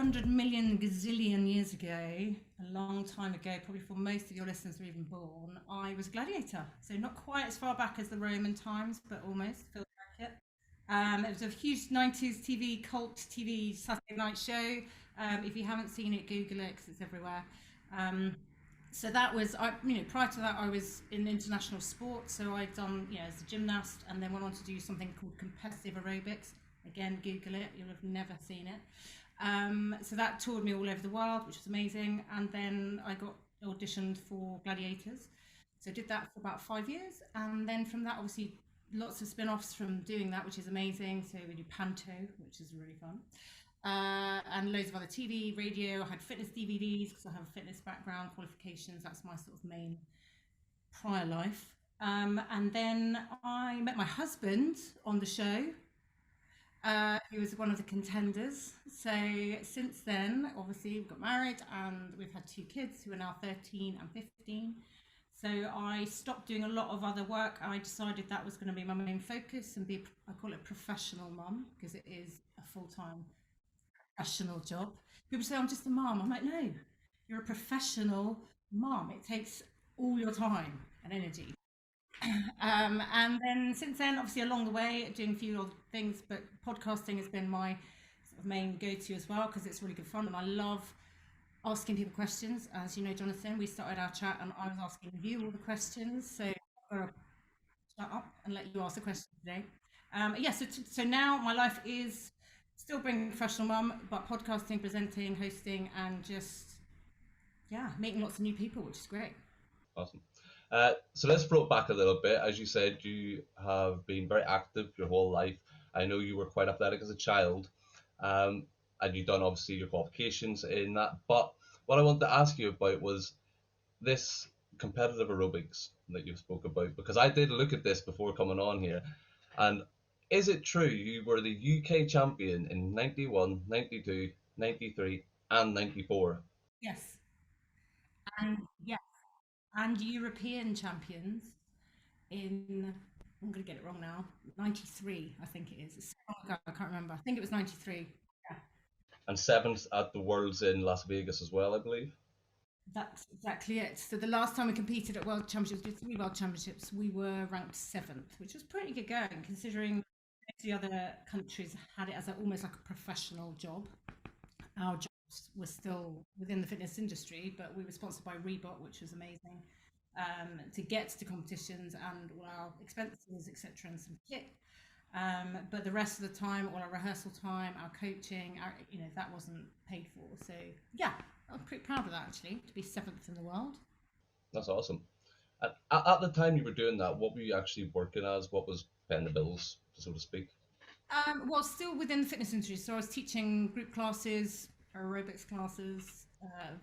100 million gazillion years ago, a long time ago, probably before most of your listeners were even born, I was a gladiator. So not quite as far back as the Roman times, but almost feels like it. It was a huge 90s TV, cult TV Saturday night show. If you haven't seen it, Google it because it's everywhere. So that was, prior to that, I was in international sport. So I'd done, as a gymnast, and then went on to do something called competitive aerobics. Again, Google it, you'll have never seen it. So that toured me all over the world, which was amazing. And then I got auditioned for Gladiators. So I did that for about 5 years. And then from that, obviously, lots of spin-offs from doing that, which is amazing. So we do Panto, which is really fun. And loads of other TV, radio. I had fitness DVDs because I have a fitness background, qualifications. That's my sort of main prior life. And then I met my husband on the show. He was one of the contenders. So since then, obviously, we've got married and we've had 2 kids who are now 13 and 15. So I stopped doing a lot of other work. I decided that was going to be my main focus and be, I call it professional mum, because it is a full-time professional job. People say, I'm just a mum. I'm like, no, you're a professional mum. It takes all your time and energy. And then since then, obviously along the way, doing a few other things, but podcasting has been my sort of main go-to as well, because it's really good fun and I love asking people questions. As you know, Jonathan, we started our chat and I was asking you all the questions, so I'm going to shut up and let you ask the question today. So now my life is still being professional mum, but podcasting, presenting, hosting, and just meeting lots of new people, which is great. Awesome. So let's float back a little bit. As you said, you have been very active your whole life. I know you were quite athletic as a child, and you've done obviously your qualifications in that. But what I wanted to ask you about was this competitive aerobics that you spoke about, because I did look at this before coming on here. And is it true you were the UK champion in 91, 92, 93, and 94? Yes. And and European champions in, I'm going to get it wrong now, 93, I think it is. It's so long ago, I can't remember. I think it was 93. Yeah, And 7th at the Worlds in Las Vegas as well, I believe. that's exactly it. So the last time we competed at World Championships, we did 3 World Championships, we were ranked 7th, which was pretty good going considering the other countries had it as almost like a professional job. Our jobs were still within the fitness industry, but we were sponsored by Reebok, which was amazing, to get to competitions and all our expenses, etc., and some kit. But the rest of the time, all our rehearsal time, our coaching, that wasn't paid for. So yeah, I'm pretty proud of that actually, to be 7th in the world. That's awesome. At the time you were doing that, what were you actually working as? What was paying the bills, so to speak? Well, still within the fitness industry. So I was teaching group classes, aerobics classes,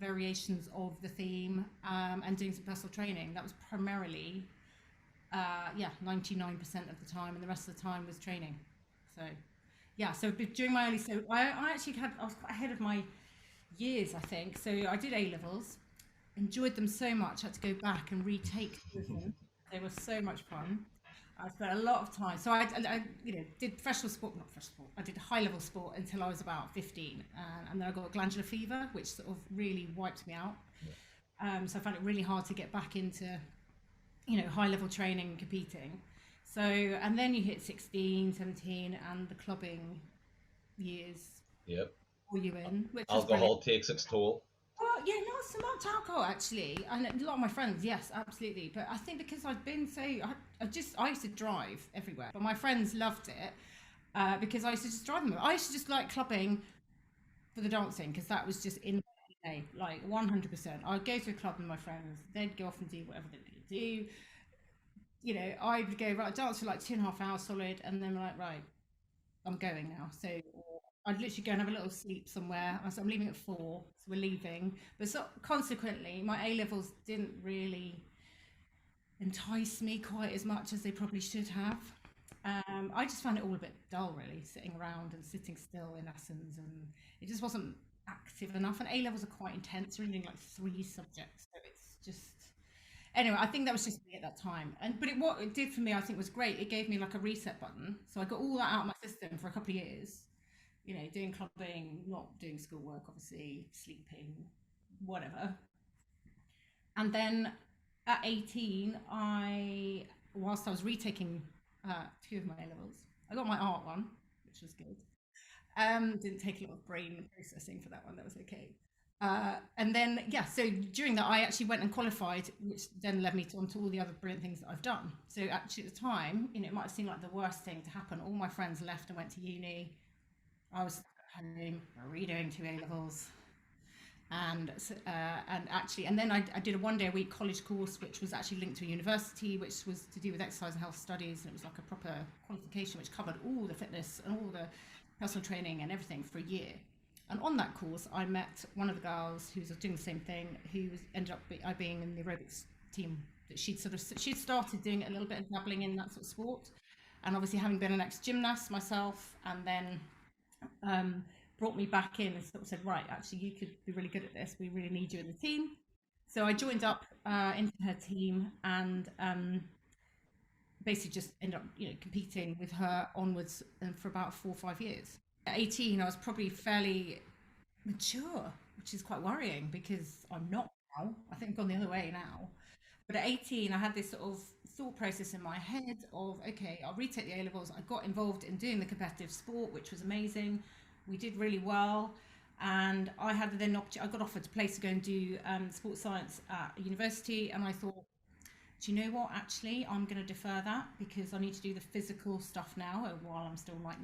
variations of the theme, and doing some personal training. That was primarily, 99% of the time, and the rest of the time was training. So, yeah. So during my early, so I actually I was quite ahead of my years, I think. So I did A levels, enjoyed them so much. I had to go back and retake them. They were so much fun. I spent a lot of time. So I did professional sport, not professional sport. I did high level sport until I was about 15, and then I got glandular fever, which sort of really wiped me out. So I found it really hard to get back into, high level training and competing. So, and then you hit 16, 17, and the clubbing years. Yep. Pull you in, which alcohol takes its toll. Oh, yeah, not so much alcohol actually, and a lot of my friends, yes, absolutely. But I think because I've been so, I used to drive everywhere, but my friends loved it because I used to just drive them. I used to just like clubbing for the dancing because that was just in my day, like 100%. I'd go to a club with my friends, they'd go off and do whatever they do. I would go right dance for like 2.5 hours solid, and then like right, I'm going now. So I'd literally go and have a little sleep somewhere. I said, I'm leaving at 4, so we're leaving. But so consequently, my A levels didn't really entice me quite as much as they probably should have. I just found it all a bit dull, really, sitting around and sitting still in lessons, and it just wasn't active enough. And A levels are quite intense. We're doing like 3 subjects, so it's just. Anyway, I think that was just me at that time. But what it did for me, I think, was great. It gave me like a reset button. So I got all that out of my system for a couple of years. doing clubbing, not doing schoolwork, obviously, sleeping, whatever. And then at 18, whilst I was retaking two of my A levels, I got my art one, which was good. Didn't take a lot of brain processing for that one. That was okay. And then, yeah, so during that, I actually went and qualified, which then led me onto all the other brilliant things that I've done. So actually, at the time, it might have seemed like the worst thing to happen. All my friends left and went to uni. I was stuck at home redoing two A levels, and then I did a 1 day a week college course, which was actually linked to a university, which was to do with exercise and health studies, and it was like a proper qualification which covered all the fitness and all the personal training and everything for a year. And on that course, I met one of the girls who was doing the same thing, who ended up being in the aerobics team. That she'd started doing it a little bit and dabbling in that sort of sport, and obviously having been an ex-gymnast myself, and then brought me back in and sort of said, right, actually, you could be really good at this. We really need you in the team. So I joined up into her team, and basically just ended up, competing with her onwards and for about 4 or 5 years. At 18, I was probably fairly mature, which is quite worrying because I'm not now. I think I've gone the other way now. But at 18, I had this sort of thought process in my head of, okay, I'll retake the A levels. I got involved in doing the competitive sport, which was amazing. We did really well. And I had then I got offered a place to go and do sports science at a university. And I thought, do you know what? Actually, I'm going to defer that because I need to do the physical stuff now while I'm still like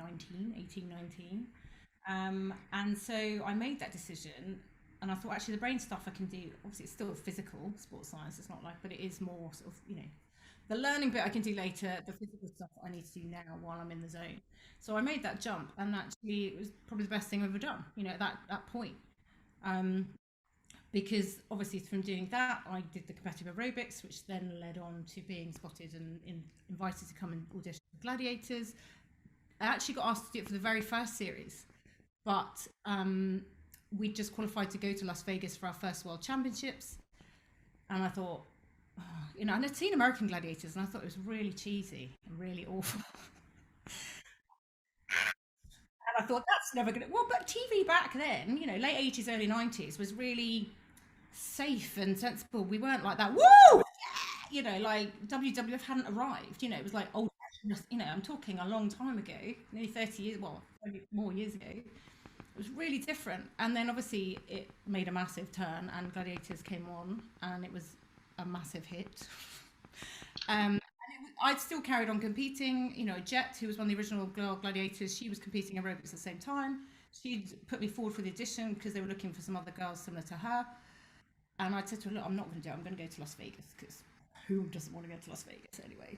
18, 19. And so I made that decision, and I thought actually the brain stuff I can do. Obviously, it's still physical sports science. It's not like, but it is more sort of, the learning bit I can do later. The physical stuff I need to do now while I'm in the zone. So I made that jump, and actually it was probably the best thing I've ever done. At that point. Because obviously from doing that, I did the competitive aerobics, which then led on to being spotted and invited to come and audition for Gladiators. I actually got asked to do it for the very first series, but we just qualified to go to Las Vegas for our first World Championships. And I thought, and I'd seen American Gladiators, and I thought it was really cheesy and really awful. And I thought, that's never going to... Well, but TV back then, late 80s, early 90s, was really safe and sensible. We weren't like that, woo! Yeah! Like WWF hadn't arrived. It was like old, I'm talking a long time ago, nearly 30 years, well, maybe more years ago. It was really different. And then obviously it made a massive turn, and Gladiators came on, and it was a massive hit. I'd still carried on competing. Jet, who was one of the original girl gladiators, she was competing aerobics at the same time. She'd put me forward for the audition because they were looking for some other girls similar to her. And I said to her, look, I'm not going to do it. I'm going to go to Las Vegas, because who doesn't want to go to Las Vegas anyway?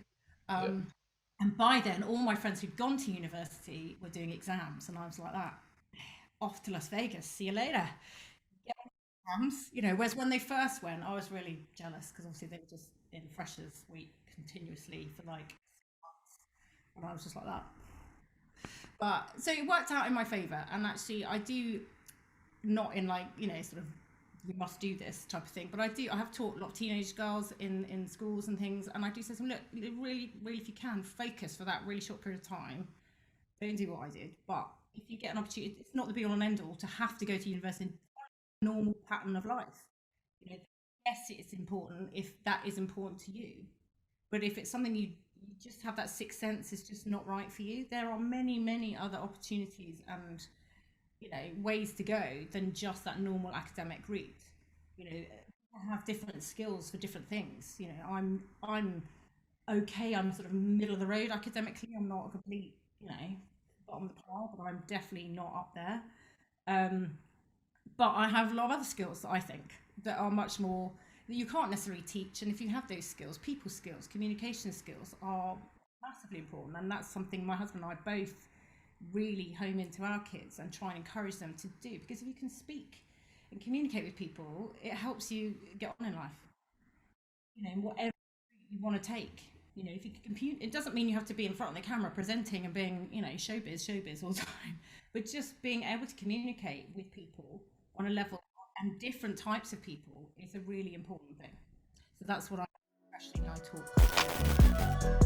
And by then, all my friends who'd gone to university were doing exams, and I was like that, off to Las Vegas, see you later. Get exams, whereas when they first went, I was really jealous because obviously they were just in freshers week continuously for like 6 months, and I was just like that. But so it worked out in my favor, and actually I do, not in like sort of you must do this type of thing, but I have taught a lot of teenage girls in schools and things, and I do say to them, look, really if you can focus for that really short period of time, don't do what I did. But if you get an opportunity, it's not the be all and end all to have to go to university, normal pattern of life. Yes, it's important if that is important to you. But if it's something you just have that sixth sense is just not right for you, there are many other opportunities and ways to go than just that normal academic route. Have different skills for different things. I'm okay. I'm sort of middle of the road academically. I'm not a complete bottom of the pile, but I'm definitely not up there. But I have a lot of other skills that I think that are much more that you can't necessarily teach. And if you have those skills, people skills, communication skills are massively important. And that's something my husband and I both really home into our kids and try and encourage them to do. Because if you can speak and communicate with people, it helps you get on in life. Whatever you want to take. If you can compute, it doesn't mean you have to be in front of the camera presenting and being, showbiz all the time. But just being able to communicate with people on a level and different types of people is a really important thing. So that's what especially I talk.